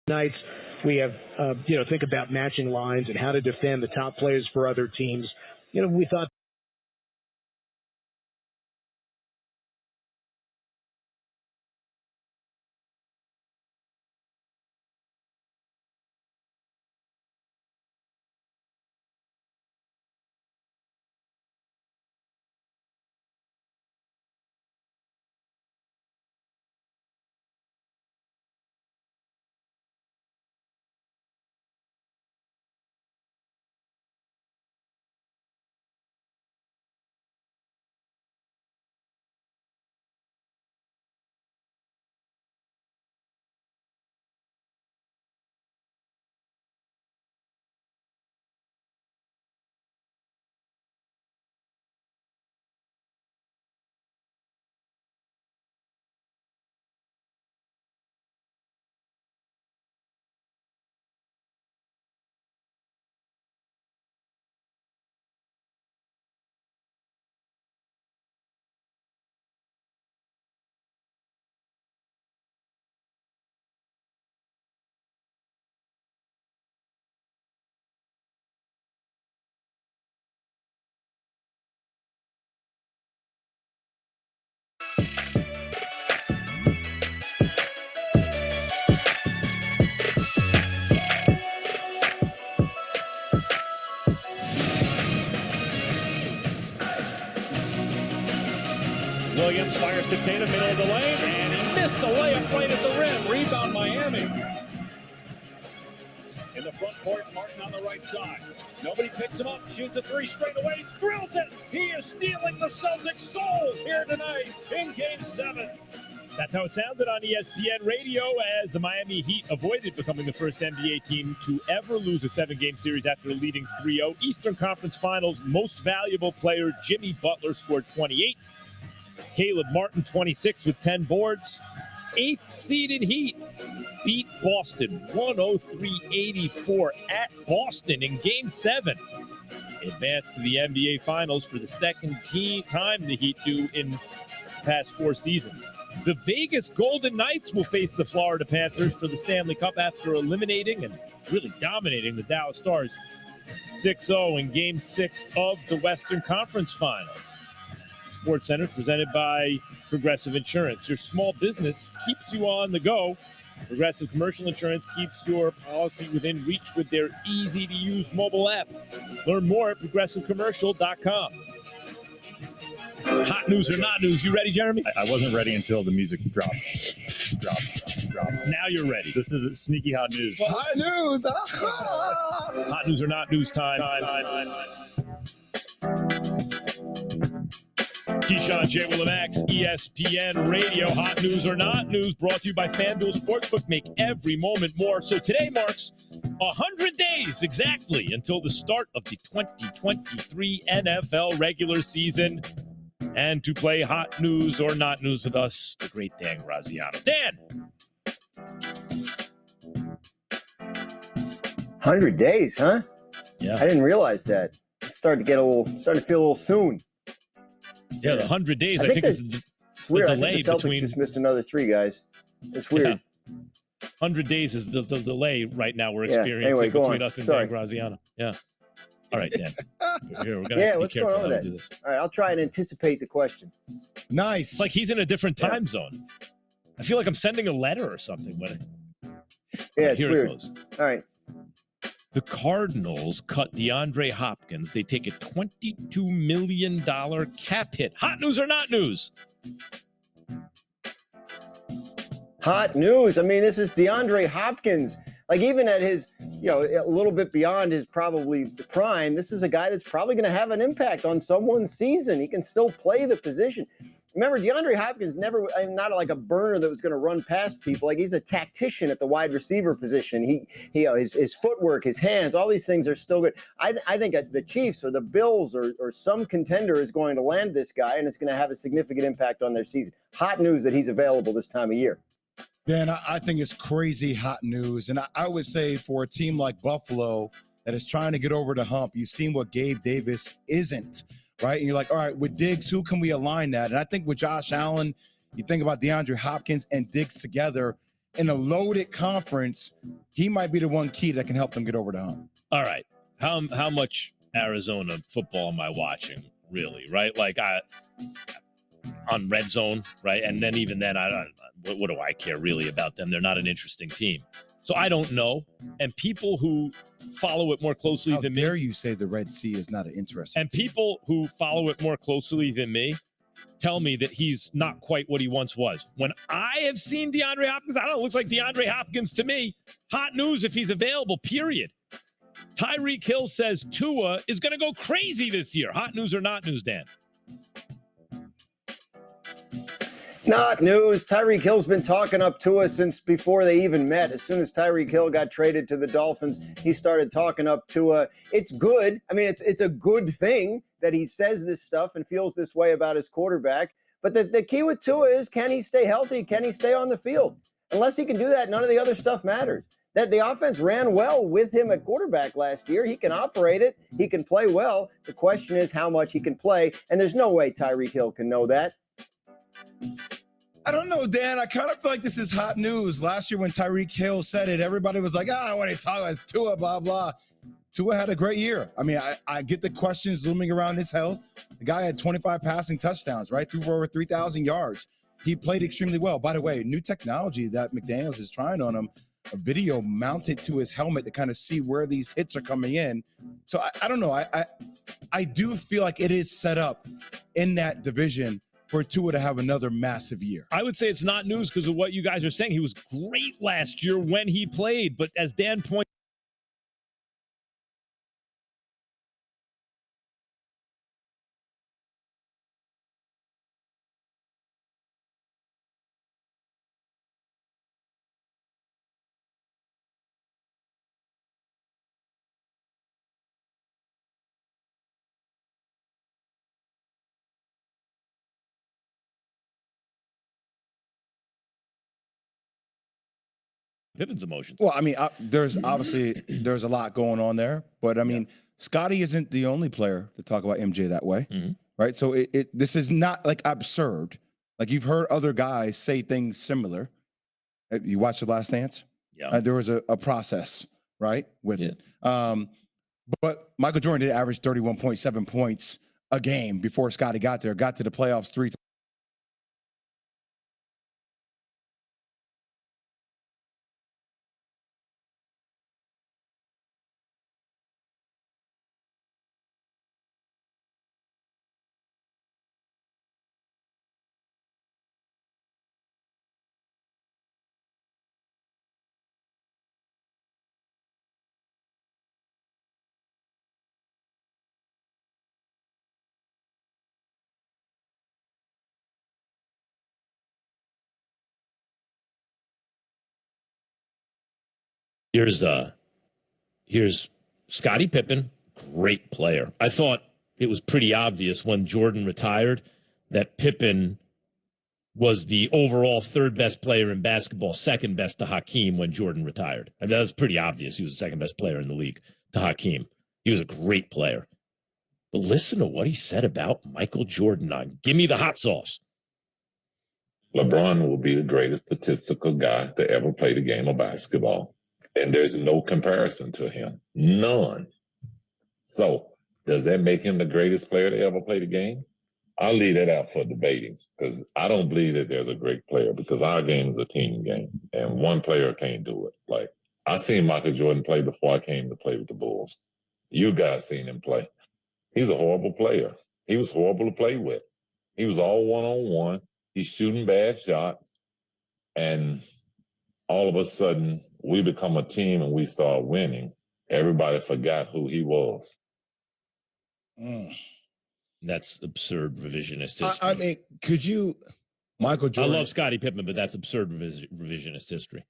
nights. We have, think about matching lines and how to defend the top players for other teams. We thought. Williams fires to Tatum, middle of the lane, and he missed the layup right at the rim. Rebound Miami. In the front court, Martin on the right side. Nobody picks him up, shoots a three straight away, drills it. He is stealing the Celtics' souls here tonight in Game 7. That's how it sounded on ESPN Radio as the Miami Heat avoided becoming the first NBA team to ever lose a 7-game series after leading 3-0. Eastern Conference Finals most valuable player Jimmy Butler scored 28. Caleb Martin, 26 with 10 boards. 8th seeded Heat beat Boston 103-84 at Boston in Game 7. Advanced to the NBA Finals for the second time the Heat do in the past 4 seasons. The Vegas Golden Knights will face the Florida Panthers for the Stanley Cup after eliminating and really dominating the Dallas Stars 6-0 in Game 6 of the Western Conference Finals. Sports Center presented by Progressive Insurance. Your small business keeps you on the go. Progressive Commercial Insurance keeps your policy within reach with their easy-to-use mobile app. Learn more at progressivecommercial.com. Hot news or not news? You ready, Jeremy? I wasn't ready until the music dropped. Now you're ready. This is sneaky hot news. Hot news. Hot news or not news time. Keyshawn, J. Willimax, ESPN Radio. Hot news or not news brought to you by FanDuel Sportsbook. Make every moment more. So today marks 100 days exactly until the start of the 2023 NFL regular season. And to play hot news or not news with us, the great Dan Graziano. Dan! 100 days, huh? Yeah. I didn't realize that. It's starting to feel a little soon. Yeah, the 100 days, I think is it's weird. the I delay think the Celtics between... just missed another 3, guys. It's weird. Yeah. 100 days is the delay right now we're Yeah. experiencing Anyway, between on. us and Sorry. Dan Graziano. Yeah. All right, Dan. Here, we're going to Yeah, be what's careful going on how with we that? do this. All right, I'll try and anticipate the question. Nice. It's like he's in a different time zone. I feel like I'm sending a letter or something. It's here weird. it goes. All right. The Cardinals cut DeAndre Hopkins. They take a $22 million cap hit. Hot news or not news? Hot news. I mean, this is DeAndre Hopkins. Like, even at his, a little bit beyond his probably prime, this is a guy that's probably going to have an impact on someone's season. He can still play the position. Remember, DeAndre Hopkins not like a burner that was going to run past people. Like, he's a tactician at the wide receiver position. His footwork, his hands, all these things are still good. I think the Chiefs or the Bills or some contender is going to land this guy, and it's going to have a significant impact on their season. Hot news that he's available this time of year. Dan, I think it's crazy hot news. And I would say for a team like Buffalo that is trying to get over the hump, you've seen what Gabe Davis isn't, right? And you're like, all right, with Diggs, who can we align that? And I think with Josh Allen, you think about DeAndre Hopkins and Diggs together, in a loaded conference, he might be the one key that can help them get over the hump. All right. How much Arizona football am I watching, really, right? Like on Red Zone, right? And then even then, what do I care really about them? They're not an interesting team. So I don't know. And people who follow it more closely than me. How dare you say the Red Sea is not an interesting And team. people who follow it more closely than me tell me that he's not quite what he once was. When I have seen DeAndre Hopkins, I don't know, it looks like DeAndre Hopkins to me. Hot news if he's available, period. Tyreek Hill says Tua is going to go crazy this year. Hot news or not news, Dan? Not news. Tyreek Hill's been talking up Tua since before they even met. As soon as Tyreek Hill got traded to the Dolphins, he started talking up Tua. It's good. I mean, it's a good thing that he says this stuff and feels this way about his quarterback. But the key with Tua is, can he stay healthy? Can he stay on the field? Unless he can do that, none of the other stuff matters. That the offense ran well with him at quarterback last year. He can operate it. He can play well. The question is how much he can play. And there's no way Tyreek Hill can know that. I don't know, Dan. I kind of feel like this is hot news. Last year when Tyreek Hill said it, everybody was like, I want to talk about Tua, blah, blah. Tua had a great year. I mean, I get the questions looming around his health. The guy had 25 passing touchdowns, right? Threw for over 3,000 yards. He played extremely well. By the way, new technology that McDaniels is trying on him, a video mounted to his helmet to kind of see where these hits are coming in. So I don't know. I do feel like it is set up in that division for Tua to have another massive year. I would say it's not news because of what you guys are saying. He was great last year when he played, but as Dan pointed, Pippen's emotions. Well, I mean, there's a lot going on there, but I mean, Scotty isn't the only player to talk about MJ that way, right? So this is not like absurd. Like you've heard other guys say things similar. You watched The Last Dance? Yeah. There was a process, right, with it. But Michael Jordan did average 31.7 points a game before Scotty got there. Got to the playoffs 3 times. Here's Scottie Pippen, great player. I thought it was pretty obvious when Jordan retired that Pippen was the overall third best player in basketball, second best to Hakeem when Jordan retired. I mean, that was pretty obvious. He was the second best player in the league to Hakeem. He was a great player. But listen to what he said about Michael Jordan on Give Me the Hot Sauce. LeBron will be the greatest statistical guy to ever play the game of basketball. And there's no comparison to him. None. So does that make him the greatest player to ever play the game? I'll leave that out for debating because I don't believe that there's a great player because our game is a team game and one player can't do it. Like I seen Michael Jordan play before I came to play with the Bulls. You guys seen him play. He's a horrible player. He was horrible to play with. He was all one-on-one. He's shooting bad shots. And all of a sudden, we become a team and we start winning. Everybody forgot who he was. That's absurd revisionist history. I mean, could you, Michael Jordan? I love Scottie Pippen, but that's absurd revisionist history.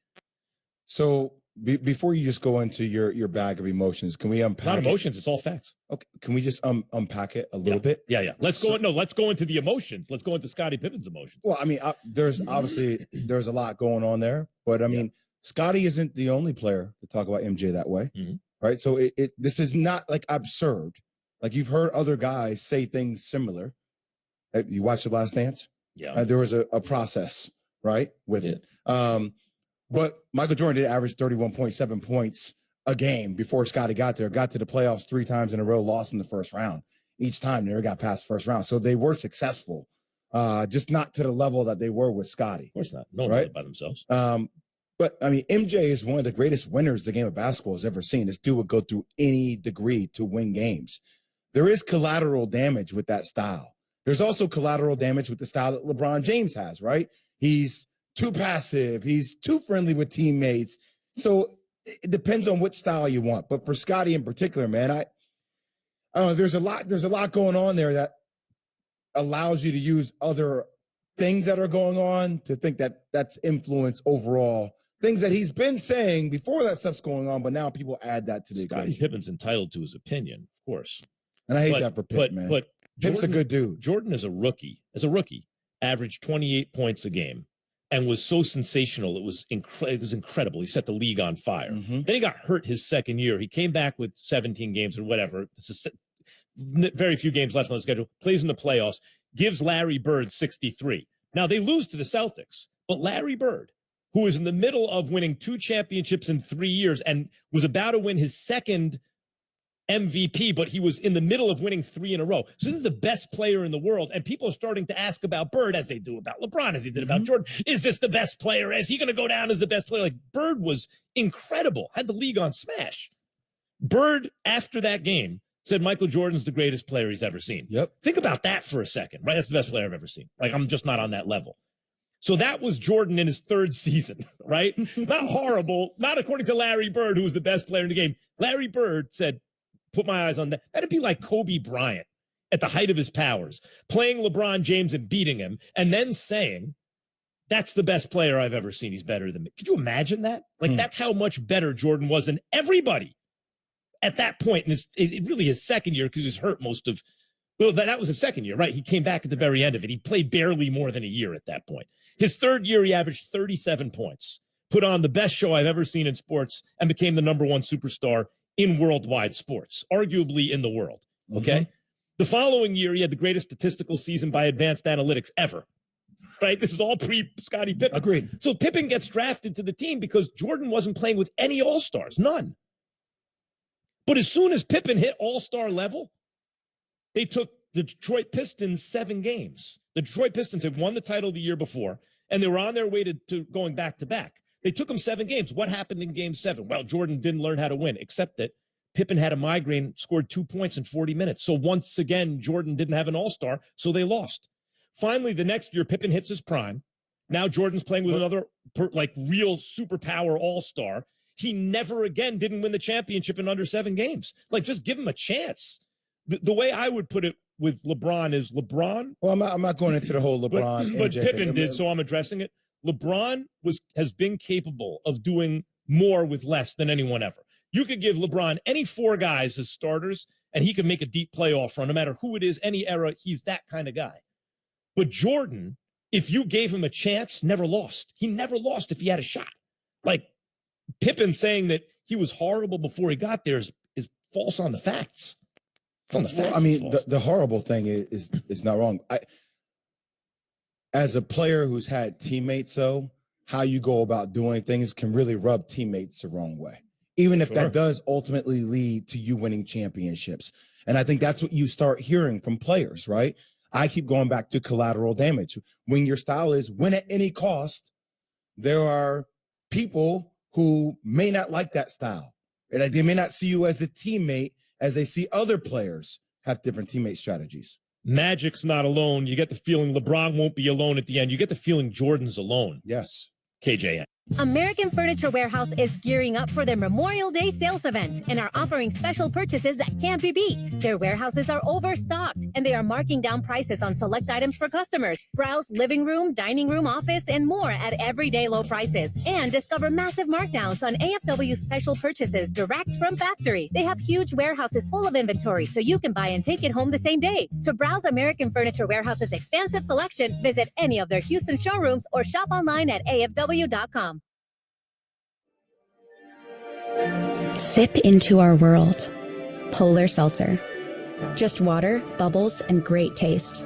So before you just go into your bag of emotions, can we unpack? Not emotions, it's all facts. Okay, can we just unpack it a little bit? Yeah. Let's go into the emotions. Let's go into Scottie Pippen's emotions. Well, I mean, there's a lot going on there, but I mean, Scotty isn't the only player to talk about MJ that way, right? So this is not like absurd. Like you've heard other guys say things similar. You watched The Last Dance? Yeah. There was a process, right, with it. But Michael Jordan did average 31.7 points a game before Scottie got there. Got to the playoffs 3 times in a row, lost in the first round. Each time never got past the first round. So they were successful, just not to the level that they were with Scottie. Of course not. No one Right? did it by themselves. But I mean, MJ is one of the greatest winners the game of basketball has ever seen. This dude would go through any degree to win games. There is collateral damage with that style. There's also collateral damage with the style that LeBron James has, right? He's too passive. He's too friendly with teammates. So it depends on which style you want. But for Scottie in particular, man, I don't know. There's a lot going on there that allows you to use other things that are going on to think that that's influence overall. Things that he's been saying before that stuff's going on, but now people add that to the Scottie equation. Pippen's entitled to his opinion, of course. And I hate that for Pippen, man. But Pip's a good dude. Jordan is a rookie. As a rookie, averaged 28 points a game and was so sensational. It was incredible. He set the league on fire. Mm-hmm. Then he got hurt his second year. He came back with 17 games or whatever. Very few games left on the schedule. Plays in the playoffs. Gives Larry Bird 63. Now, they lose to the Celtics. But Larry Bird, who is in the middle of winning 2 championships in 3 years and was about to win his second MVP, but he was in the middle of winning 3 in a row. So this is the best player in the world. And people are starting to ask about Bird, as they do about LeBron, as they did about Jordan. Is this the best player? Is he going to go down as the best player? Like, Bird was incredible, had the league on smash. Bird, after that game, said Michael Jordan's the greatest player he's ever seen. Yep. Think about that for a second, right? That's the best player I've ever seen. Like, I'm just not on that level. So that was Jordan in his 3rd season, right? Not horrible, not according to Larry Bird, who was the best player in the game. Larry Bird said, put my eyes on that. That'd be like Kobe Bryant at the height of his powers, playing LeBron James and beating him, and then saying, that's the best player I've ever seen. He's better than me. Could you imagine that? Like, that's how much better Jordan was than everybody at that point. And it really his second year, because he was hurt most of, well, that was his second year, right? He came back at the very end of it. He played barely more than a year at that point. His 3rd year, he averaged 37 points, put on the best show I've ever seen in sports, and became the #1 superstar in worldwide sports, arguably in the world, okay? Mm-hmm. The following year, he had the greatest statistical season by advanced analytics ever, right? This was all pre-Scottie Pippen. Agreed. So Pippen gets drafted to the team because Jordan wasn't playing with any all-stars, none. But as soon as Pippen hit all-star level, they took the Detroit Pistons 7 games. The Detroit Pistons had won the title the year before, and they were on their way to going back-to-back. They took them 7 games. What happened in game 7? Well, Jordan didn't learn how to win, except that Pippen had a migraine, scored 2 points in 40 minutes. So once again, Jordan didn't have an all-star, so they lost. Finally, the next year, Pippen hits his prime. Now Jordan's playing with another real superpower all-star. He never again didn't win the championship in under 7 games. Like, just give him a chance. The way I would put it with LeBron is LeBron. Well, I'm not going into the whole LeBron. But Pippen did, so I'm addressing it. LeBron has been capable of doing more with less than anyone ever. You could give LeBron any 4 guys as starters, and he could make a deep playoff run, no matter who it is, any era. He's that kind of guy. But Jordan, if you gave him a chance, never lost. He never lost if he had a shot. Like, Pippen saying that he was horrible before he got there is false on the facts. It's on the facts. Well, I mean, the horrible thing is not wrong. As a player who's had teammates, how you go about doing things can really rub teammates the wrong way, even if that does ultimately lead to you winning championships. And I think that's what you start hearing from players, right? I keep going back to collateral damage. When your style is win at any cost, there are people who may not like that style. And they may not see you as a teammate as they see other players have different teammate strategies. Magic's not alone. You get the feeling LeBron won't be alone at the end. You get the feeling Jordan's alone. Yes. KJN. American Furniture Warehouse is gearing up for their Memorial Day sales event and are offering special purchases that can't be beat. Their warehouses are overstocked and they are marking down prices on select items for customers. Browse living room, dining room, office, and more at everyday low prices. And discover massive markdowns on AFW special purchases direct from factory. They have huge warehouses full of inventory so you can buy and take it home the same day. To browse American Furniture Warehouse's expansive selection, visit any of their Houston showrooms or shop online at AFW.com. Sip into our world. Polar Seltzer. Just water, bubbles, and great taste.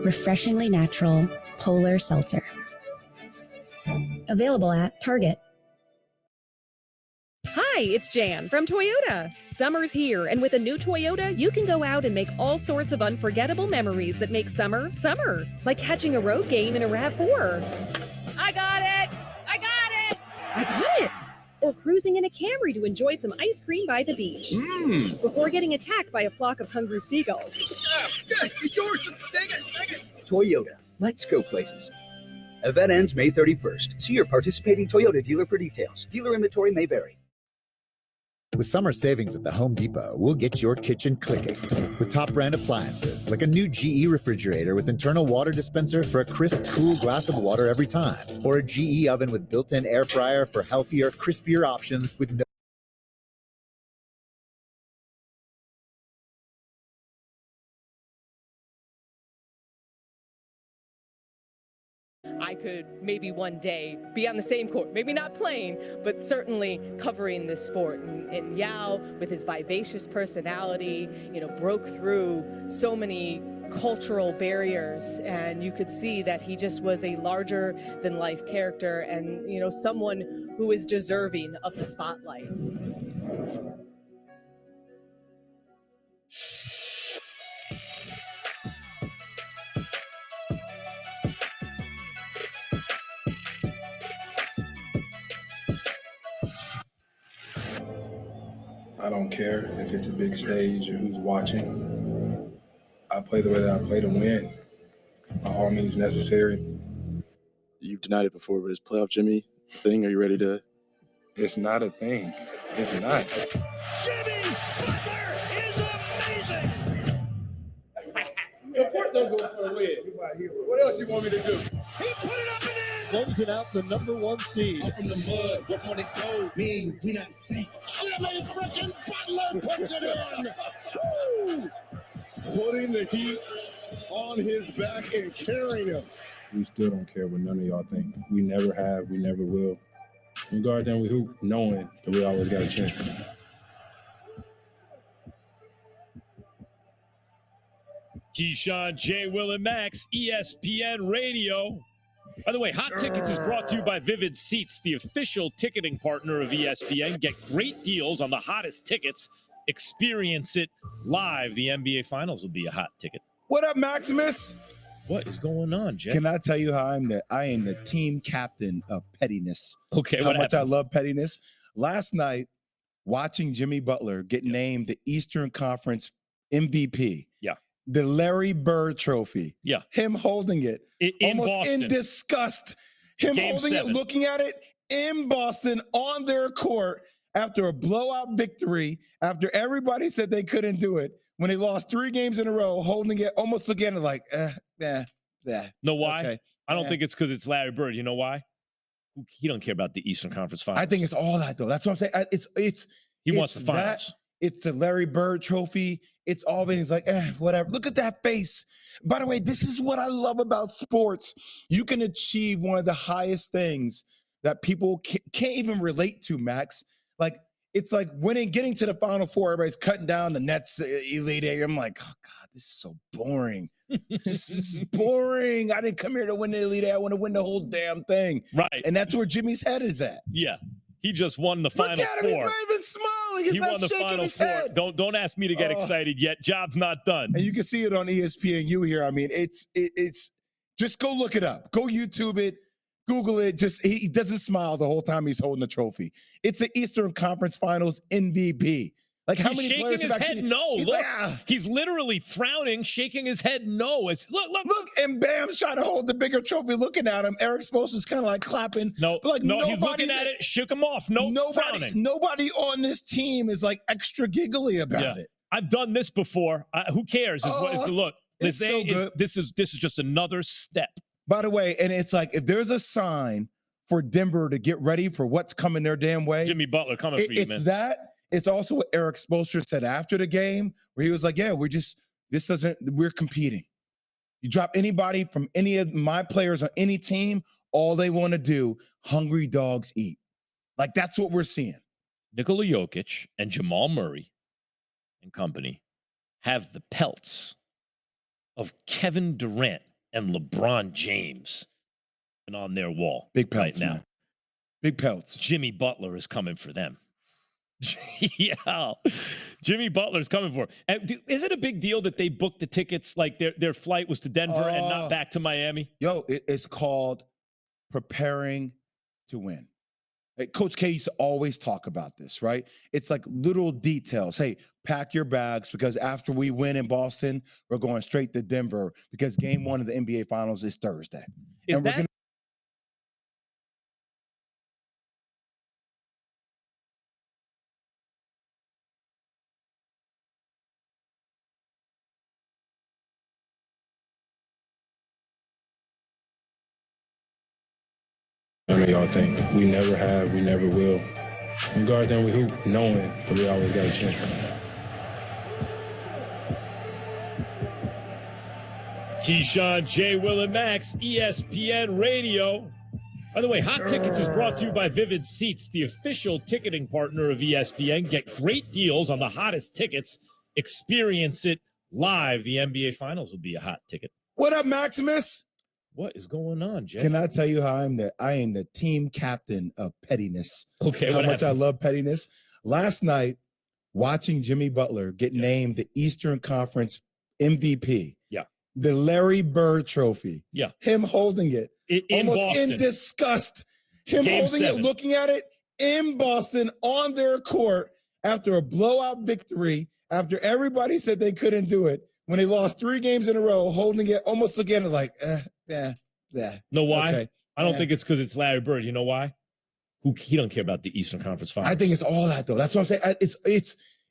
Refreshingly natural Polar Seltzer. Available at Target, Hi, it's Jan from Toyota. Summer's here, and with a new Toyota, you can go out and make all sorts of unforgettable memories that make summer, summer. Like catching a road game in a RAV4. I got it! I got it! I got it! Or cruising in a Camry to enjoy some ice cream by the beach. Before getting attacked by a flock of hungry seagulls. It's yours! Take it! Toyota. Let's go places. Event ends May 31st. See your participating Toyota dealer for details. Dealer inventory may vary. With summer savings at the Home Depot, we'll get your kitchen clicking with top brand appliances like a new GE refrigerator with internal water dispenser for a crisp, cool glass of water every time, or a GE oven with built-in air fryer for healthier, crispier options with no I could maybe one day be on the same court, maybe not playing, but certainly covering this sport. And Yao, with his vivacious personality, broke through so many cultural barriers, and you could see that he just was a larger than life character and, someone who is deserving of the spotlight. I don't care if it's a big stage or who's watching. I play the way that I play to win, by all means necessary. You've denied it before, but is playoff Jimmy a thing? Are you ready to? It's not a thing. It's not. Jimmy Butler is amazing! Of course I'm going for a win. What else you want me to do? He put it up and in! Closing out the #1 seed. I'm from the mud, what want it go? Me, we not the same. Jimmy freaking Butler puts it in! Woo! Putting the heat on his back and carrying him. We still don't care what none of y'all think. We never have, we never will. We go out there and we hoop, knowing that we always got a chance. Keyshawn, J. Will, and Max, ESPN Radio. By the way, Hot Tickets is brought to you by Vivid Seats, the official ticketing partner of ESPN. Get great deals on the hottest tickets. Experience it live. The NBA Finals will be a hot ticket. What up, Maximus? What is going on, Jay? Can I tell you how I am the team captain of pettiness? Okay, how what much happened? I love pettiness. Last night, watching Jimmy Butler get named the Eastern Conference MVP. Yeah. The Larry Bird Trophy. Yeah. Him holding it. In almost Boston. in disgust. Him Game holding 7. it, looking at it in Boston on their court after a blowout victory, after everybody said they couldn't do it, when they lost 3 games in a row, holding it, almost looking at it like, Know why? Okay. I don't think it's because it's Larry Bird. You know why? He don't care about the Eastern Conference Finals. I think it's all that, though. That's what I'm saying. He wants the finals. That, it's the Larry Bird Trophy. It's all things like, whatever. Look at that face. By the way, this is what I love about sports. You can achieve one of the highest things that people can't even relate to, Max. Like, it's like getting to the Final Four, everybody's cutting down the Nets Elite Eight. I'm like, oh, God, this is so boring. This is boring. I didn't come here to win the Elite Eight. I want to win the whole damn thing. Right. And that's where Jimmy's head is at. Yeah. He just won the Final Four. Look at him. He's not even smiling. He's he not won the shaking Final his Four. head. Don't ask me to get excited yet. Job's not done. And you can see it on ESPNU here. I mean, it's just go look it up. Go YouTube it. Google it. Just he doesn't smile the whole time he's holding the trophy. It's the Eastern Conference Finals MVP. Like how many shaking players his have actually? head no. He's Look, like, he's literally frowning, shaking his head no. Look, and Bam's trying to hold the bigger trophy, looking at him. Eric Spoelstra's kind of like clapping. No, like no, he's looking at it, shook him off. Frowning. Nobody on this team is like extra giggly about it. I've done this before. Who cares? Look. It's so good. This is just another step. By the way, and it's like if there's a sign for Denver to get ready for what's coming their damn way, Jimmy Butler coming for you, man. It's that. It's also what Eric Spoelstra said after the game, where he was like, "Yeah, we're competing. You drop anybody from any of my players on any team, all they want to do, hungry dogs eat." Like that's what we're seeing. Nikola Jokic and Jamal Murray and company have the pelts of Kevin Durant and LeBron James on their wall. Big pelts right now. Man. Big pelts. Jimmy Butler is coming for them. Yeah, Jimmy Butler's coming for him. And is it a big deal that they booked the tickets, like their flight was to Denver and not back to Miami? Yo, it's called preparing to win. Hey, Coach K used to always talk about this, right? It's like little details. Hey, pack your bags because after we win in Boston, we're going straight to Denver because game 1 of the NBA Finals is Thursday. Is that I know y'all think we never have, we never will. We go out there and we hoop, knowing that we always got a chance. Keyshawn, J. Will, and Max, ESPN Radio. By the way, Hot Tickets is brought to you by Vivid Seats, the official ticketing partner of ESPN. Get great deals on the hottest tickets. Experience it live. The NBA Finals will be a hot ticket. What up, Maximus? What is going on, Jay? Can I tell you how I am the team captain of pettiness? Okay, how what much I happened? love pettiness. Last night, watching Jimmy Butler get named the Eastern Conference MVP. Yeah. The Larry Bird Trophy. Yeah. Him holding it. In almost Boston. in disgust. Him Game holding 7. it, looking at it in Boston on their court after a blowout victory, after everybody said they couldn't do it, when they lost 3 games in a row, holding it, almost looking at it like, Know why? Okay. I don't think it's because it's Larry Bird. You know why? He don't care about the Eastern Conference Finals. I think it's all that though. That's what I'm saying.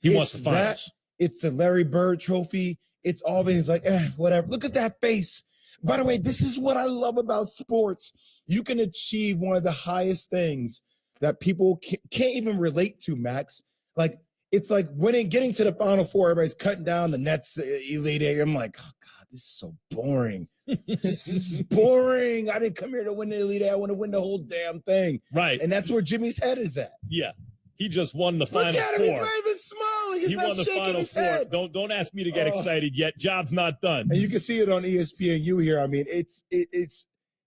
He wants the finals. It's the Larry Bird Trophy. It's all things like, whatever. Look at that face. By the way, this is what I love about sports. You can achieve one of the highest things that people can't even relate to, Max. Like, it's like getting to the Final Four, everybody's cutting down the Nets Elite Eight. I'm like, oh God, this is so boring. This is boring. I didn't come here to win the Elite Eight. I want to win the whole damn thing. Right. And that's where Jimmy's head is at. Yeah. He just won the Final Look at him. Four. He's not even smiling. He's He not won the shaking Final his Four. head. Don't ask me to get excited yet. Job's not done. And you can see it on ESPNU here. I mean, it's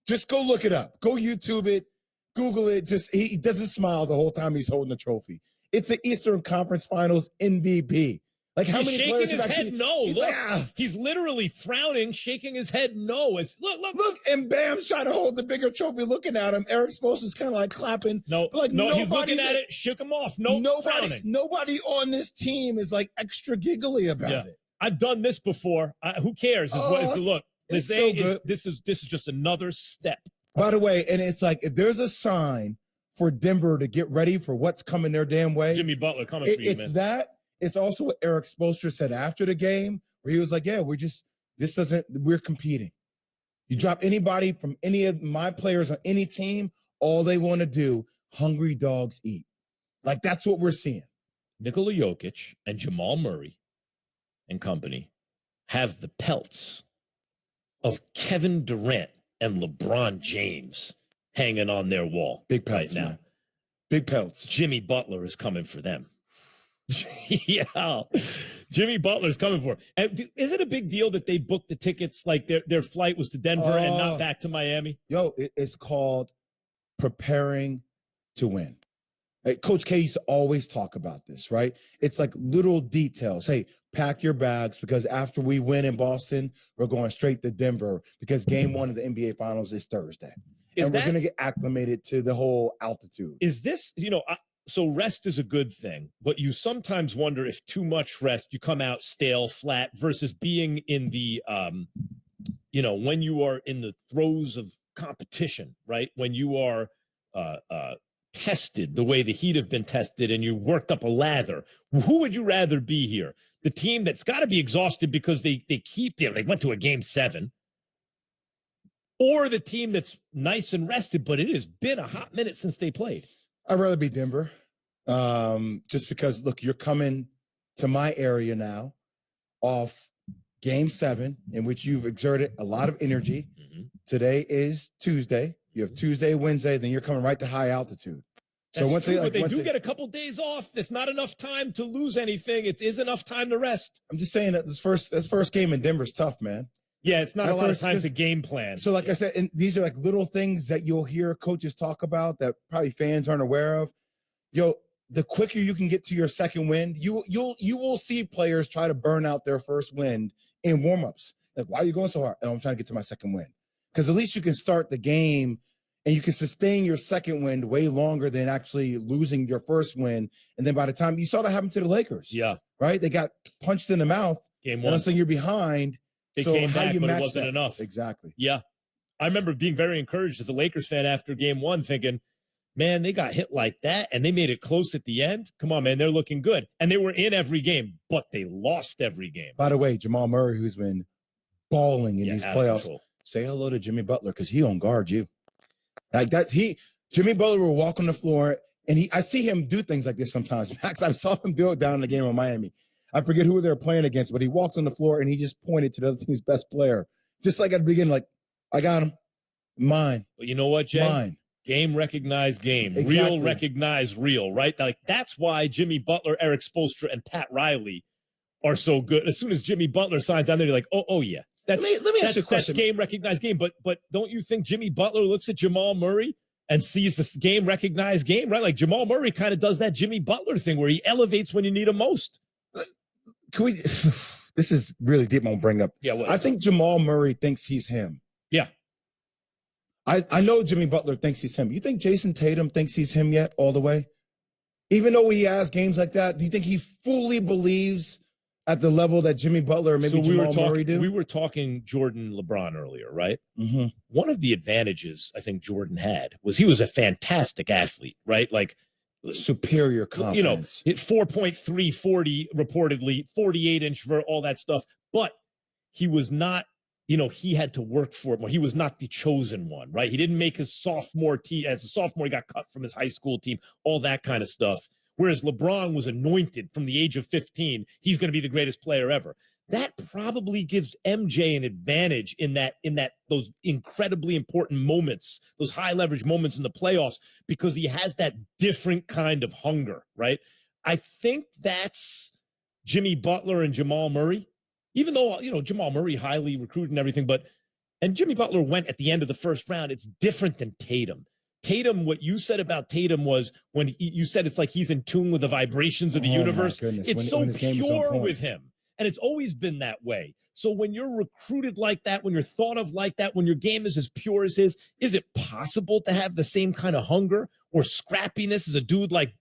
just go look it up. Go YouTube it. Google it. Just he doesn't smile the whole time he's holding the trophy. It's the Eastern Conference Finals MVP. Like how He's many shaking players his have actually? head no. He's Look, like, he's literally frowning, shaking his head no. Look. And Bam's trying to hold the bigger trophy, looking at him. Eric Spoelstra's kind of like clapping. No, like no, he's nobody looking at it, shook him off. No, frowning. Nobody on this team is like extra giggly about it. I've done this before. Who cares? What is the look? It's so good. This is just another step. By the way, and it's like if there's a sign for Denver to get ready for what's coming their damn way, Jimmy Butler coming for you, it's man. that. It's also what Eric Spoelstra said after the game, where he was like, yeah, we're competing. You drop anybody from any of my players on any team, all they want to do, hungry dogs eat. Like, that's what we're seeing. Nikola Jokic and Jamal Murray and company have the pelts of Kevin Durant and LeBron James hanging on their wall. Big pelts, right now. man. Big pelts. Jimmy Butler is coming for them. Yeah, Jimmy Butler's coming for him. And is it a big deal that they booked the tickets, like their flight was to Denver and not back to Miami? Yo, it's called preparing to win. Hey, Coach K used to always talk about this, right? It's like little details. Hey, pack your bags because after we win in Boston, we're going straight to Denver because game 1 of the NBA Finals is Thursday. We're going to get acclimated to the whole altitude. Is this, so rest is a good thing, but you sometimes wonder if too much rest, you come out stale, flat, versus being in the, when you are in the throes of competition, right? When you are tested the way the Heat have been tested and you worked up a lather. Who would you rather be here? The team that's got to be exhausted because they went to a game 7, or the team that's nice and rested, but it has been a hot minute since they played? I'd rather be Denver, just because, look, you're coming to my area now off game 7, in which you've exerted a lot of energy. Today is Tuesday. You have Tuesday, Wednesday, then you're coming right to high altitude. So That's true, but they do get a couple days off. It's not enough time to lose anything. It is enough time to rest. I'm just saying that this first game in Denver's tough, man. Yeah, it's not a lot of time to game plan. So like I said, and these are like little things that you'll hear coaches talk about that probably fans aren't aware of. Yo, the quicker you can get to your second wind, you will see players try to burn out their first wind in warmups. Like, why are you going so hard? Oh, I'm trying to get to my second wind. Because at least you can start the game and you can sustain your second wind way longer than actually losing your first wind. And then by the time you saw that happen to the Lakers. Yeah. Right? They got punched in the mouth. Game And one. all of a sudden you're behind. They so came how back, do you but it match wasn't that? enough. Exactly. Yeah. I remember being very encouraged as a Lakers fan after game one, thinking, man, they got hit like that and they made it close at the end. Come on, man, they're looking good. And they were in every game, but they lost every game. By the way, Jamal Murray, who's been balling in these out of playoffs, control. say hello to Jimmy Butler because he on guard you. Like that, Jimmy Butler will walk on the floor and I see him do things like this sometimes. Max, I saw him do it down in the game in Miami. I forget who they were playing against, but he walks on the floor and he just pointed to the other team's best player. Just like at the beginning, like, I got him. Mine. But you know what, Jay? Mine. Game recognized game. Exactly. Real recognized real, right? Like that's why Jimmy Butler, Eric Spoelstra, and Pat Riley are so good. As soon as Jimmy Butler signs down there, you're like, oh yeah. Let me ask you a question. That's game recognized game. But don't you think Jimmy Butler looks at Jamal Murray and sees this game recognized game, right? Like Jamal Murray kind of does that Jimmy Butler thing where he elevates when you need him most. Can we this is really deep. I'm gonna bring up. Yeah, what? I think Jamal Murray thinks he's him. Yeah. I know Jimmy Butler thinks he's him. You think Jason Tatum thinks he's him yet all the way? Even though he has games like that, do you think he fully believes at the level that Jimmy Butler or maybe Jamal Murray do? We were talking Jordan LeBron earlier, right? Mm-hmm. One of the advantages I think Jordan had was he was a fantastic athlete, right? Like superior confidence. You know, 4.3, 40 reportedly, 48-inch vert, all that stuff. But he was not, you know, he had to work for it more. He was not the chosen one, right? He didn't make his sophomore team. As a sophomore, he got cut from his high school team, all that kind of stuff. Whereas LeBron was anointed from the age of 15. He's going to be the greatest player ever. That probably gives MJ an advantage in that those incredibly important moments, those high leverage moments in the playoffs, because he has that different kind of hunger, right? I think that's Jimmy Butler and Jamal Murray. Even though, you know, Jamal Murray highly recruited and everything, and Jimmy Butler went at the end of the first round. It's different than Tatum. Tatum, what you said about Tatum was when you said it's like he's in tune with the vibrations of the universe. It's so pure with him. And it's always been that way. So when you're recruited like that, when you're thought of like that, when your game is as pure as his, is it possible to have the same kind of hunger or scrappiness as a dude like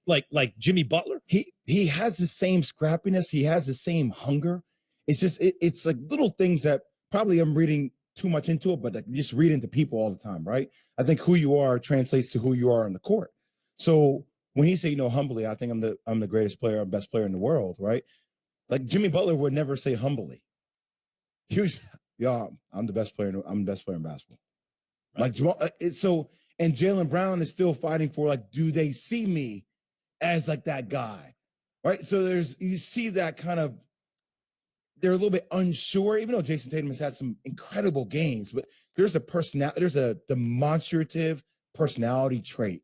Jimmy Butler? He has the same scrappiness. He has the same hunger. It's just, it's like little things that probably I'm reading too much into it, but like just read into people all the time, right? I think who you are translates to who you are on the court. So when he say, you know, humbly, I think I'm the greatest player, I'm best player in the world, right? Like Jimmy Butler would never say humbly. He was, yeah, I'm the best player in basketball. Right. Like Jamal, and Jaylen Brown is still fighting for like, do they see me as like that guy, right? So you see that kind of. They're a little bit unsure, even though Jason Tatum has had some incredible games, but there's a demonstrative personality trait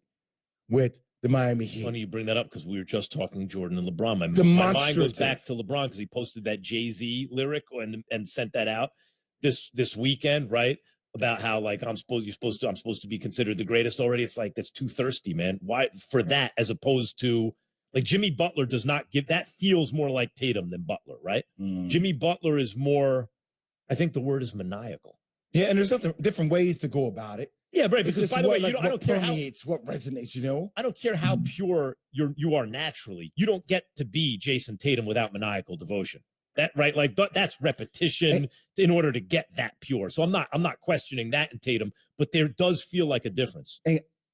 with the Miami Heat. Funny you bring that up because we were just talking Jordan and LeBron. My mind goes back to LeBron because he posted that Jay-Z lyric and sent that out this weekend, right? About how like I'm supposed to be considered the greatest already. It's like that's too thirsty, man. Why for that as opposed to like Jimmy Butler does not give that feels more like Tatum than Butler, right? Jimmy Butler is more, I think the word is maniacal. Yeah, and there's different ways to go about it. Yeah, right. Because by the way, I don't care what resonates, you know. I don't care how pure you are naturally. You don't get to be Jason Tatum without maniacal devotion. That right? Like that's repetition in order to get that pure. So I'm not questioning that in Tatum, but there does feel like a difference.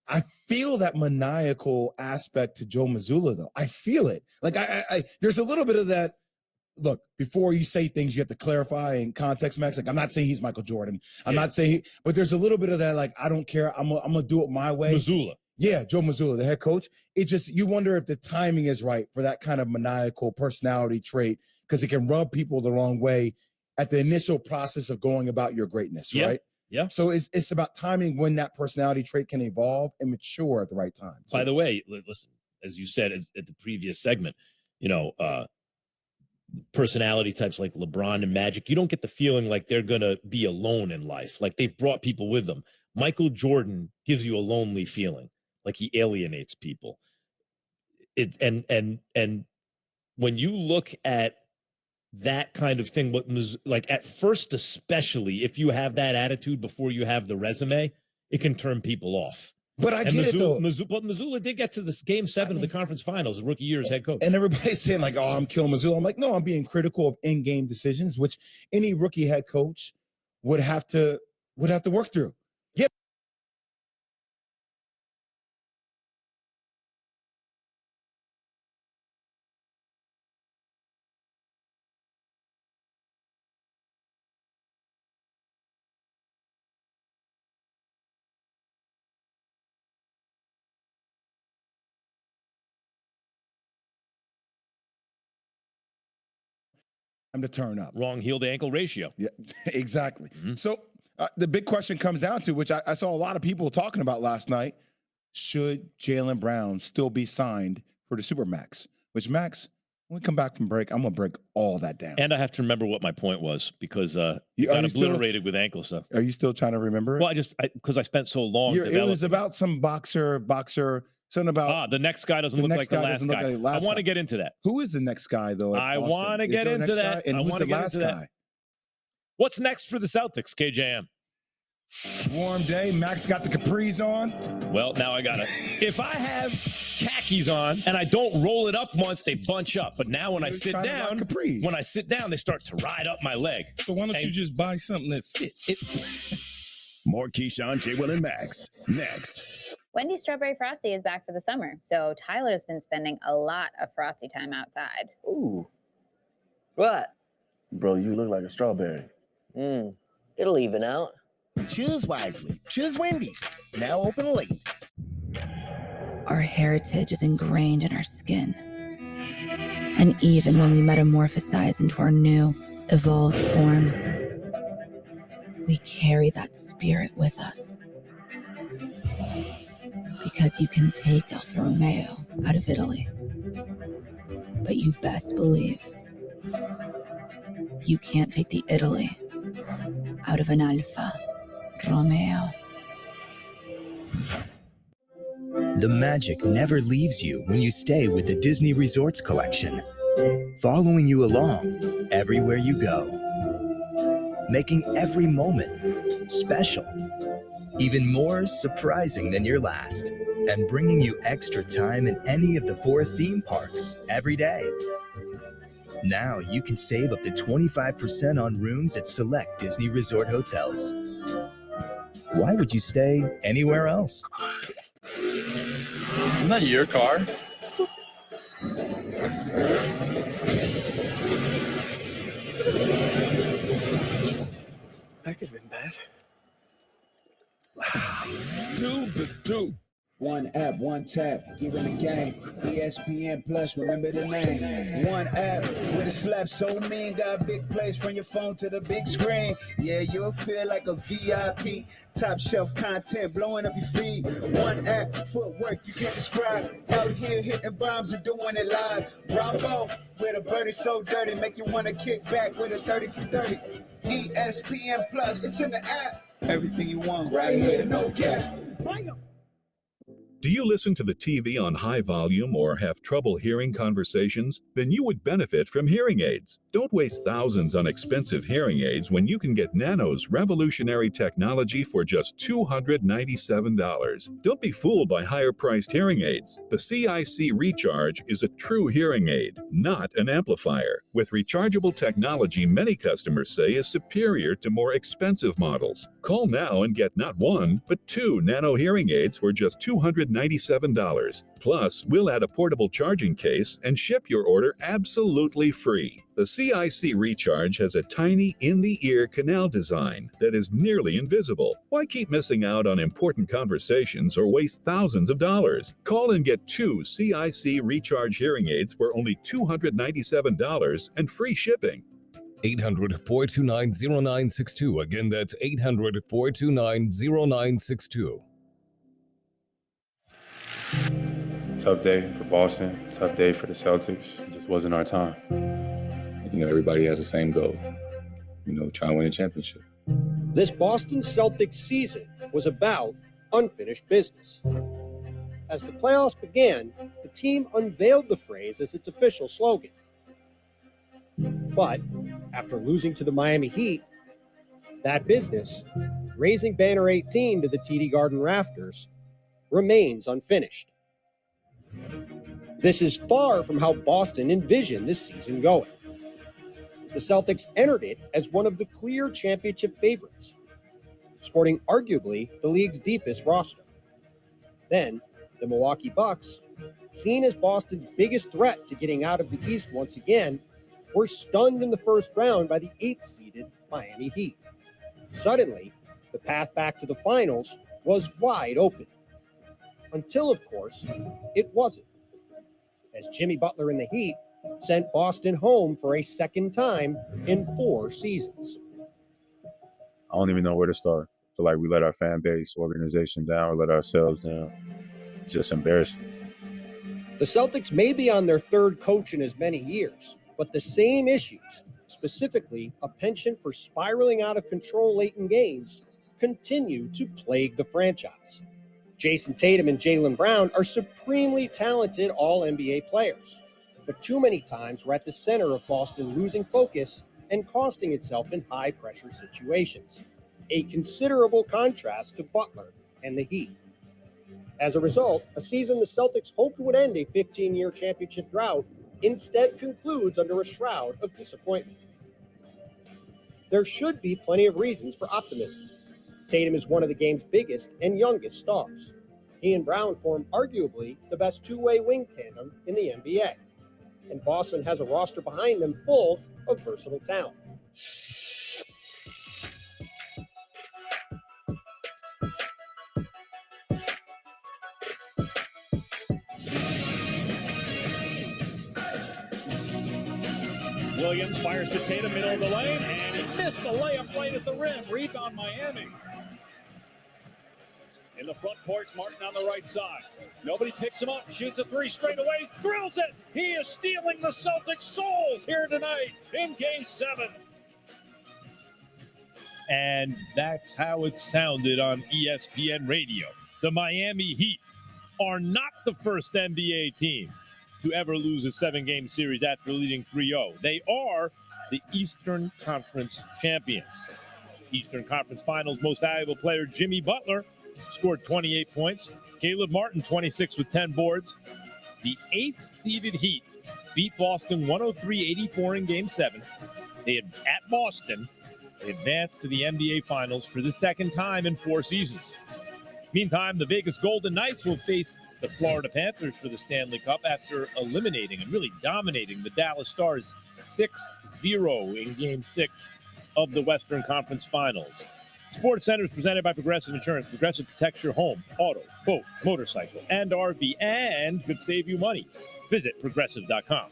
I feel that maniacal aspect to Joe Mazzulla, though. I feel it. Like I there's a little bit of that. Look, before you say things, you have to clarify in context, Max. Like I'm not saying he's Michael Jordan. I'm not saying, but there's a little bit of that. Like I don't care. I'm gonna do it my way. Mazzulla. Yeah, Joe Mazzulla, the head coach. It just you wonder if the timing is right for that kind of maniacal personality trait because it can rub people the wrong way at the initial process of going about your greatness, right? Yeah. So it's about timing when that personality trait can evolve and mature at the right time. By the way, listen, as you said at the previous segment, you know, personality types like LeBron and Magic, you don't get the feeling like they're going to be alone in life. Like they've brought people with them. Michael Jordan gives you a lonely feeling, like he alienates people. and when you look at that kind of thing, like at first, especially if you have that attitude before you have the resume, it can turn people off. But I get it though. Missoula did get to this game 7 of the conference finals, rookie year as head coach. And everybody's saying like, "Oh, I'm killing Missoula." I'm like, no, I'm being critical of in-game decisions, which any rookie head coach would have to work through. Yeah. To turn up. Wrong heel to ankle ratio. Yeah, exactly. So the big question comes down to, which I saw a lot of people talking about last night, should Jaylen Brown still be signed for the Supermax? Which, Max, when we come back from break, I'm going to break all that down. And I have to remember what my point was because you got obliterated with ankle stuff. Are you still trying to remember it? Well, because I spent so long. It was about some boxer, something about. The next guy doesn't look like the last guy. I want to get into that. Who is the next guy, though? I want to get into that. And who's the last guy? What's next for the Celtics, KJM? Warm day. Max got the capris on. Well, now I got it. If I have khakis on and I don't roll it up once, they bunch up. But now when I sit down, they start to ride up my leg. So why don't you just buy something that fits? More Keyshawn, J. Will, and Max. Next. Wendy's Strawberry Frosty is back for the summer, so Tyler's been spending a lot of Frosty time outside. Ooh. What? Bro, you look like a strawberry. It'll even out. Choose wisely. Choose Wendy's. Now open late. Our heritage is ingrained in our skin. And even when we metamorphosize into our new, evolved form, we carry that spirit with us. Because you can take Alfa Romeo out of Italy, but you best believe you can't take the Italy out of an Alfa Romeo. The magic never leaves you when you stay with the Disney Resorts Collection, following you along everywhere you go, making every moment special, even more surprising than your last, and bringing you extra time in any of the 4 theme parks every day. Now you can save up to 25% on rooms at select Disney Resort hotels. Why would you stay anywhere else? Isn't that your car? That could have been bad. Do. One app, one tap, get in the game. ESPN Plus, remember the name. One app with a slap so mean, got big plays from your phone to the big screen. Yeah, you'll feel like a VIP. Top shelf content blowing up your feed. One app, footwork you can't describe. Out here hitting bombs and doing it live. Rambo with a birdie so dirty, make you want to kick back with a 30 for 30. ESPN Plus, it's in the app. Everything you want right here, no cap. Do you listen to the TV on high volume or have trouble hearing conversations? Then you would benefit from hearing aids. Don't waste thousands on expensive hearing aids when you can get Nano's revolutionary technology for just $297. Don't be fooled by higher-priced hearing aids. The CIC Recharge is a true hearing aid, not an amplifier. With rechargeable technology many customers say is superior to more expensive models. Call now and get not 1, but 2 Nano hearing aids for just $297. Plus, we'll add a portable charging case and ship your order absolutely free. The CIC Recharge has a tiny in-the-ear canal design that is nearly invisible. Why keep missing out on important conversations or waste thousands of dollars? Call and get 2 CIC Recharge hearing aids for only $297 and free shipping. 800-429-0962. Again, that's 800-429-0962. Tough day for Boston, tough day for the Celtics. It just wasn't our time. You know, everybody has the same goal, try to win a championship. This Boston Celtics season was about unfinished business. As the playoffs began, the team unveiled the phrase as its official slogan. But after losing to the Miami Heat, that business, raising banner 18 to the TD Garden rafters, remains unfinished. This is far from how Boston envisioned this season going. The Celtics entered it as one of the clear championship favorites, sporting arguably the league's deepest roster. Then, the Milwaukee Bucks, seen as Boston's biggest threat to getting out of the East once again, were stunned in the first round by the 8th-seeded Miami Heat. Suddenly, the path back to the finals was wide open. Until, of course, it wasn't, as Jimmy Butler and the Heat sent Boston home for a second time in 4 seasons. I don't even know where to start. I feel like we let our fan base, organization down, or let ourselves down. It's just embarrassing. The Celtics may be on their third coach in as many years, but the same issues, specifically a penchant for spiraling out of control late in games, continue to plague the franchise. Jason Tatum and Jaylen Brown are supremely talented all-NBA players, but too many times were at the center of Boston losing focus and costing itself in high-pressure situations, a considerable contrast to Butler and the Heat. As a result, a season the Celtics hoped would end a 15-year championship drought instead concludes under a shroud of disappointment. There should be plenty of reasons for optimism. Tatum is one of the game's biggest and youngest stars. He and Brown form arguably the best two-way wing tandem in the NBA. And Boston has a roster behind them full of versatile talent. Williams fires to Tatum, middle of the lane, and he missed the layup right at the rim. Rebound Miami. In the front court, Martin on the right side. Nobody picks him up, shoots a 3 straight away, drills it. He is stealing the Celtics' souls here tonight in Game 7. And that's how it sounded on ESPN Radio. The Miami Heat are not the first NBA team to ever lose a 7-game series after leading 3-0. They are the Eastern Conference champions. Eastern Conference Finals most valuable player Jimmy Butler scored 28 points. Caleb Martin, 26 with 10 boards. The 8th-seeded Heat beat Boston 103-84 in Game 7. They had, at Boston, they advanced to the NBA Finals for the second time in 4 seasons. Meantime, the Vegas Golden Knights will face the Florida Panthers for the Stanley Cup after eliminating and really dominating the Dallas Stars 6-0 in Game 6 of the Western Conference Finals. Sports Center is presented by Progressive Insurance. Progressive protects your home, auto, boat, motorcycle, and RV, and could save you money. Visit Progressive.com.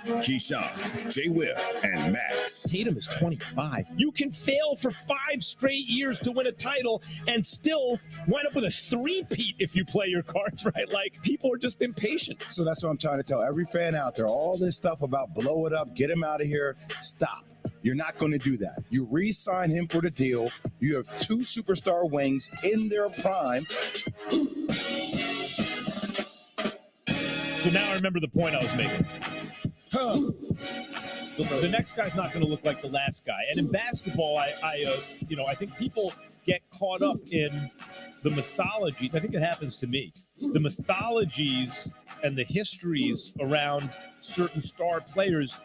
Keyshawn, J. Will, and Max. Tatum is 25. You can fail for 5 straight years to win a title and still wind up with a three-peat if you play your cards right. Like, people are just impatient. So that's what I'm trying to tell every fan out there. All this stuff about blow it up, get him out of here. Stop. You're not going to do that. You re-sign him for the deal. You have 2 superstar wings in their prime. So now I remember the point I was making. The next guy's not going to look like the last guy. And in basketball, I think people get caught up in the mythologies. I think it happens to me. The mythologies and the histories around certain star players,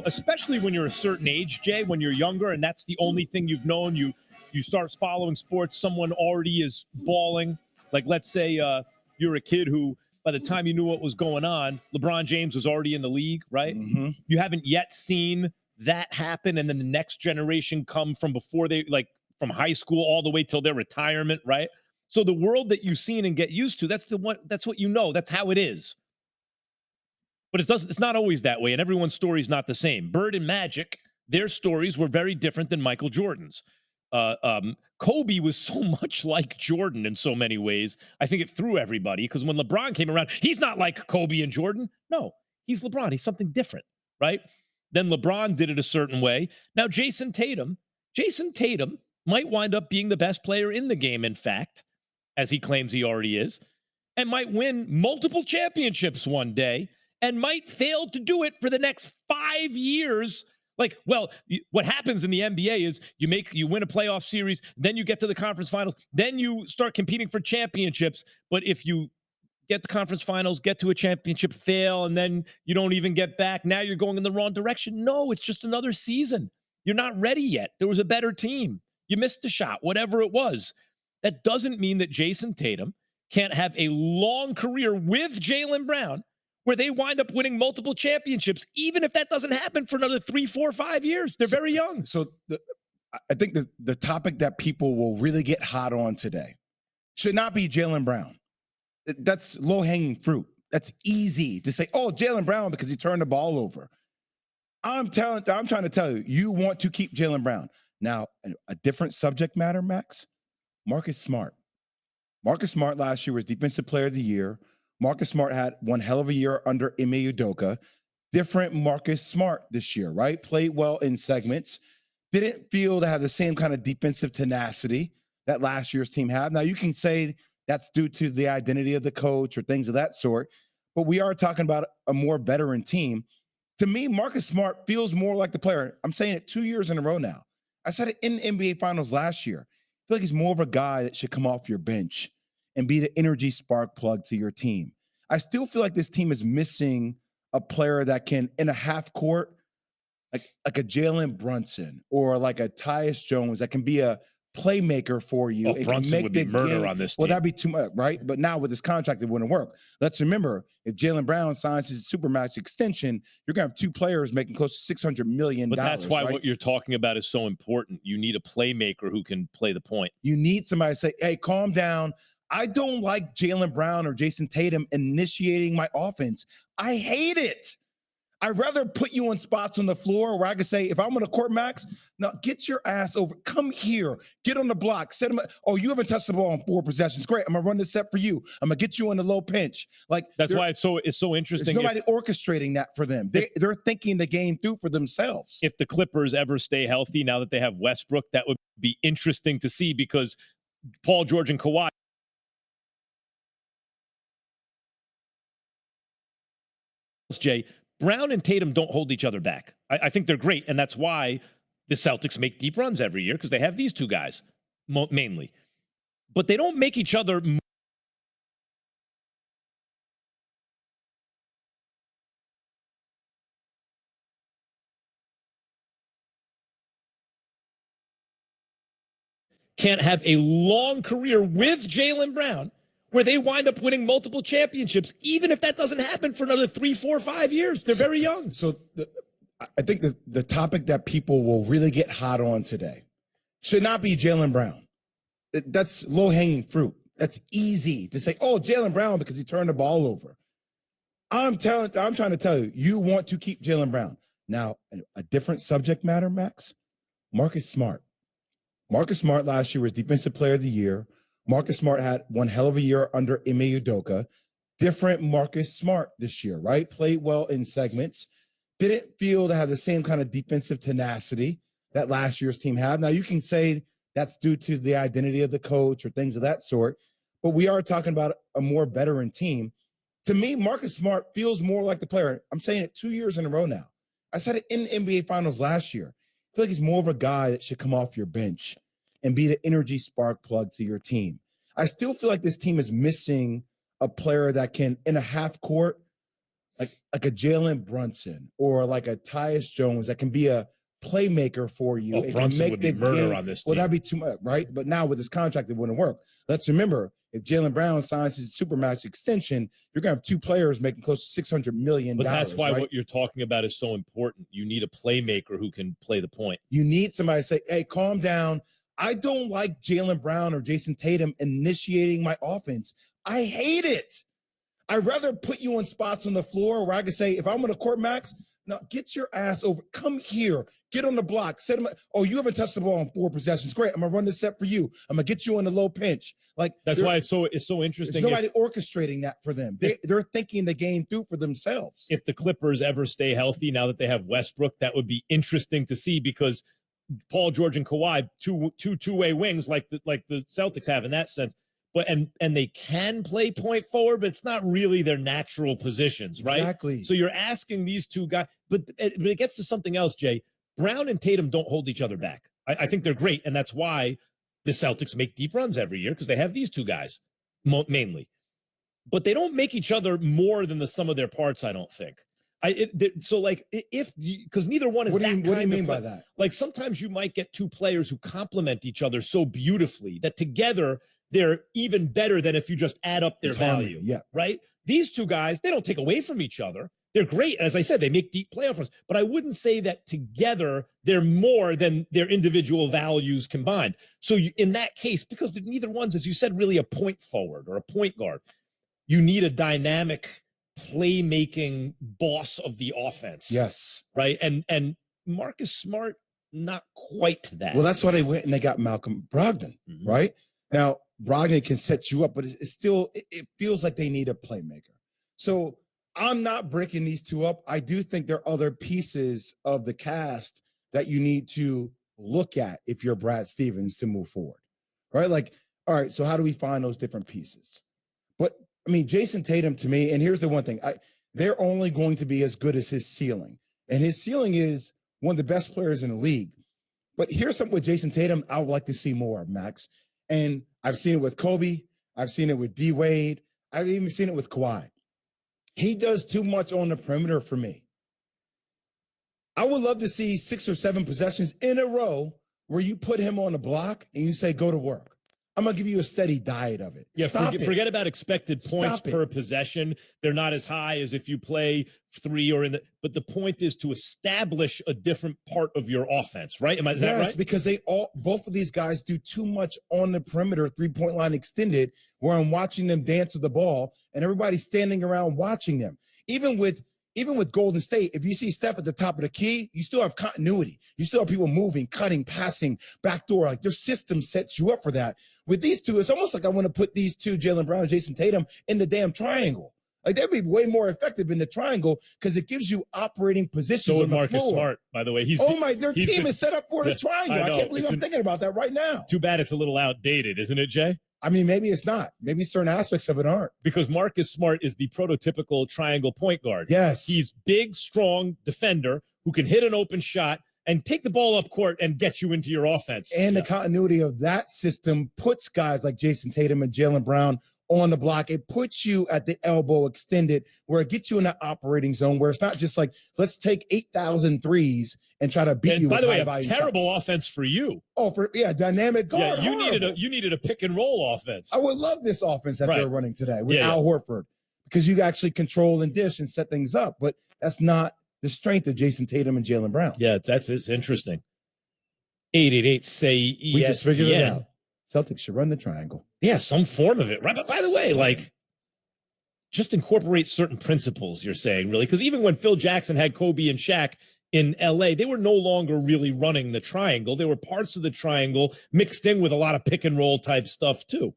especially when you're a certain age, Jay, when you're younger and that's the only thing you've known, you start following sports, someone already is balling. Like, let's say you're a kid who, by the time you knew what was going on, LeBron James was already in the league, right? Mm-hmm. You haven't yet seen that happen, and then the next generation come from before they, like, from high school all the way till their retirement, right? So the world that you've seen and get used to, that's what you know. That's how it is. But it's not always that way, and everyone's story is not the same. Bird and Magic, their stories were very different than Michael Jordan's. Kobe was so much like Jordan in so many ways. I think it threw everybody, because when LeBron came around, he's not like Kobe and Jordan. No, he's LeBron. He's something different, right? Then LeBron did it a certain way. Now, Jason Tatum might wind up being the best player in the game, in fact, as he claims he already is. and might win multiple championships one day and might fail to do it for the next 5 years. Like, well, what happens in the NBA is you win a playoff series, then you get to the conference finals, then you start competing for championships. But if you get the conference finals, get to a championship, fail, and then you don't even get back, now you're going in the wrong direction. No, it's just another season. You're not ready yet. There was a better team. You missed a shot, whatever it was. That doesn't mean that Jason Tatum can't have a long career with Jaylen Brown where they wind up winning multiple championships, even if that doesn't happen for another 3, 4, 5 years. They're very young. So I think the topic that people will really get hot on today should not be Jaylen Brown. That's low-hanging fruit. That's easy to say, oh, Jaylen Brown because he turned the ball over. I'm trying to tell you, you want to keep Jaylen Brown. Now, a different subject matter, Max, Marcus Smart. Marcus Smart last year was Defensive Player of the Year. Marcus Smart had one hell of a year under Ime Udoka. Different Marcus Smart this year, right? Played well in segments. Didn't feel to have the same kind of defensive tenacity that last year's team had. Now, you can say that's due to the identity of the coach or things of that sort, but we are talking about a more veteran team. To me, Marcus Smart feels more like the player. I'm saying it 2 years in a row now. I said it in the NBA Finals last year. I feel like he's more of a guy that should come off your bench and be the energy spark plug to your team. I still feel like this team is missing a player that can, in a half court, like a Jalen Brunson or like a Tyus Jones, that can be a playmaker for you. Oh, Brunson would be murder on this team. Well, that'd be too much, right? But now with this contract, it wouldn't work. Let's remember, if Jaylen Brown signs his supermax extension, you're going to have two players making close to $600 million. But that's why right? what you're talking about is so important. You need a playmaker who can play the point. You need somebody to say, hey, calm down. I don't like Jaylen Brown or Jason Tatum initiating my offense. I hate it. I'd rather put you on spots on the floor where I can say, if I'm on the court, Max, now get your ass over. Come here. Get on the block. Set him up. Oh, you haven't touched the ball in 4 possessions. Great. I'm going to run this set for you. I'm going to get you in the low pinch. Like that's why it's so interesting. There's nobody orchestrating that for them. They're thinking the game through for themselves. If the Clippers ever stay healthy now that they have Westbrook, that would be interesting to see, because Paul George and Kawhi, Jay, Brown and Tatum don't hold each other back. I think they're great, and that's why the Celtics make deep runs every year, because they have these two guys mainly. But they don't make each other can't have a long career with Jaylen Brown where they wind up winning multiple championships, even if that doesn't happen for another 3, 4, 5 years. They're very young. So I think the topic that people will really get hot on today should not be Jaylen Brown. That's low-hanging fruit. That's easy to say, oh, Jaylen Brown because he turned the ball over. I'm trying to tell you, you want to keep Jaylen Brown. Now, a different subject matter, Max, Marcus Smart. Marcus Smart last year was Defensive Player of the Year. Marcus Smart had one hell of a year under Ime Udoka. Different Marcus Smart this year, right? Played well in segments. Didn't feel to have the same kind of defensive tenacity that last year's team had. Now, you can say that's due to the identity of the coach or things of that sort, but we are talking about a more veteran team. To me, Marcus Smart feels more like the player. I'm saying it 2 years in a row now. I said it in the NBA Finals last year. I feel like he's more of a guy that should come off your bench and be the energy spark plug to your team. I still feel like this team is missing a player that can, in a half court, like a Jalen Brunson or like a Tyus Jones, that can be a playmaker for you. Oh, Brunson would be murder on this team. Well, that'd be too much, right? But now with this contract, it wouldn't work. Let's remember, if Jaylen Brown signs his supermax extension, you're going to have two players making close to $600 million. But that's why right? what you're talking about is so important. You need a playmaker who can play the point. You need somebody to say, hey, calm down. I don't like Jaylen Brown or Jason Tatum initiating my offense. I hate it. I'd rather put you on spots on the floor where I can say, if I'm on the court, Max, now get your ass over. Come here. Get on the block. Set him up. Oh, you haven't touched the ball in 4 possessions. Great. I'm going to run this set for you. I'm going to get you in the low pinch. Like that's why it's so interesting. There's nobody orchestrating that for them. They're thinking the game through for themselves. If the Clippers ever stay healthy now that they have Westbrook, that would be interesting to see, because Paul George and Kawhi, two two-way wings like the Celtics have in that sense. but and they can play point forward, but it's not really their natural positions, right? Exactly. So you're asking these two guys, but it gets to something else, Jay. Brown and Tatum don't hold each other back. I think they're great, and that's why the Celtics make deep runs every year, because they have these two guys mainly. But they don't make each other more than the sum of their parts, I don't think. So like because neither one is what do you mean by that? Like sometimes you might get two players who complement each other so beautifully that together they're even better than if you just add up their value. Yeah. Right? These two guys, they don't take away from each other. They're great. As I said, they make deep playoff runs, but I wouldn't say that together they're more than their individual values combined. So in that case, because neither one's, as you said, really a point forward or a point guard, you need a dynamic playmaking boss of the offense. Yes. Right. And Marcus Smart, not quite that. Well, that's why they went and they got Malcolm Brogdon, right? Now, Brogdon can set you up, but it's still, it feels like they need a playmaker. So I'm not breaking these two up. I do think there are other pieces of the cast that you need to look at if you're Brad Stevens to move forward, right? Like, all right, so how do we find those different pieces? But I mean, Jason Tatum to me, and here's the one thing, they're only going to be as good as his ceiling. And his ceiling is one of the best players in the league. But here's something with Jason Tatum I would like to see more of, Max. And I've seen it with Kobe. I've seen it with D Wade. I've even seen it with Kawhi. He does too much on the perimeter for me. I would love to see 6 or 7 possessions in a row where you put him on the block and you say, go to work. I'm going to give you a steady diet of it. Yeah, forget about expected points per possession. They're not as high as if you play 3 or in the, but the point is to establish a different part of your offense, right? Is that right? Because both of these guys do too much on the perimeter, 3-point line extended, where I'm watching them dance with the ball and everybody's standing around watching them. Even with Golden State, if you see Steph at the top of the key, you still have continuity. You still have people moving, cutting, passing, backdoor. Like their system sets you up for that. With these two, it's almost like I want to put these two, Jaylen Brown and Jason Tatum, in the damn triangle. Like they'd be way more effective in the triangle because it gives you operating positions. So on the Marcus floor. Smart, by the way, their team is set up for the triangle. I can't believe I'm thinking about that right now. Too bad it's a little outdated, isn't it, Jay? I mean, maybe it's not. Maybe certain aspects of it aren't. Because Marcus Smart is the prototypical triangle point guard. Yes. He's big, strong defender who can hit an open shot and take the ball up court and get you into your offense. And the continuity of that system puts guys like Jason Tatum and Jaylen Brown on the block. It puts you at the elbow extended where it gets you in the operating zone where it's not just like, let's take 8,000 threes and try to beat you. By the way, a terrible offense for you. Oh, dynamic guard. Yeah, you needed a pick and roll offense. I would love this offense that they're running today with Al Horford because you actually control and dish and set things up. But that's not the strength of Jason Tatum and Jaylen Brown. Yeah, it's interesting. 888-SAY-ESPN. We just figured it out. Celtics should run the triangle. Yeah, some form of it, right? But by the way, like, just incorporate certain principles, you're saying, really? Because even when Phil Jackson had Kobe and Shaq in LA, they were no longer really running the triangle. They were parts of the triangle mixed in with a lot of pick and roll type stuff, too.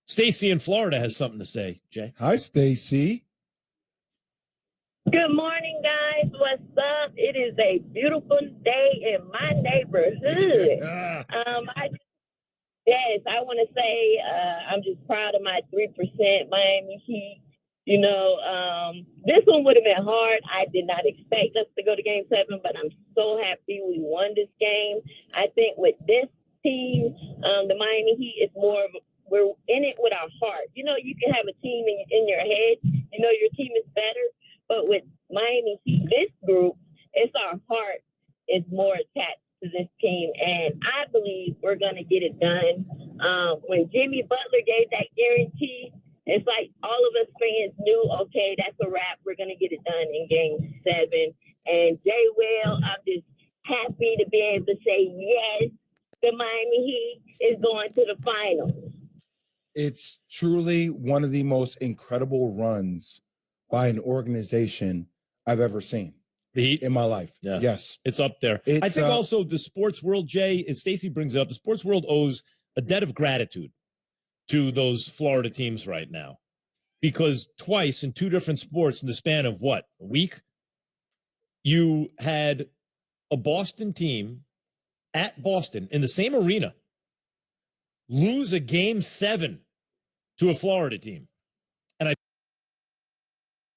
Stacy in Florida has something to say, Jay. Hi, Stacy. Good morning, guys. What's up? It is a beautiful day in my neighborhood. I want to say I'm just proud of my 3% Miami Heat. You know, this one would have been hard. I did not expect us to go to Game 7, but I'm so happy we won this game. I think with this team, the Miami Heat is more of we're in it with our heart. You know, you can have a team in your head. You know your team is better. But with Miami Heat, this group, it's our heart is more attached to this team. And I believe we're going to get it done. When Jimmy Butler gave that guarantee, it's like all of us fans knew, okay, that's a wrap. We're going to get it done in Game 7. And Jay Will, I'm just happy to be able to say, yes, the Miami Heat is going to the finals. It's truly one of the most incredible runs by an organization I've ever seen in my life. Yeah. Yes. It's up there. I think also the sports world, Jay, as Stacey brings it up, the sports world owes a debt of gratitude to those Florida teams right now. Because twice in 2 different sports in the span of what, a week, you had a Boston team at Boston in the same arena lose a Game 7 to a Florida team. And I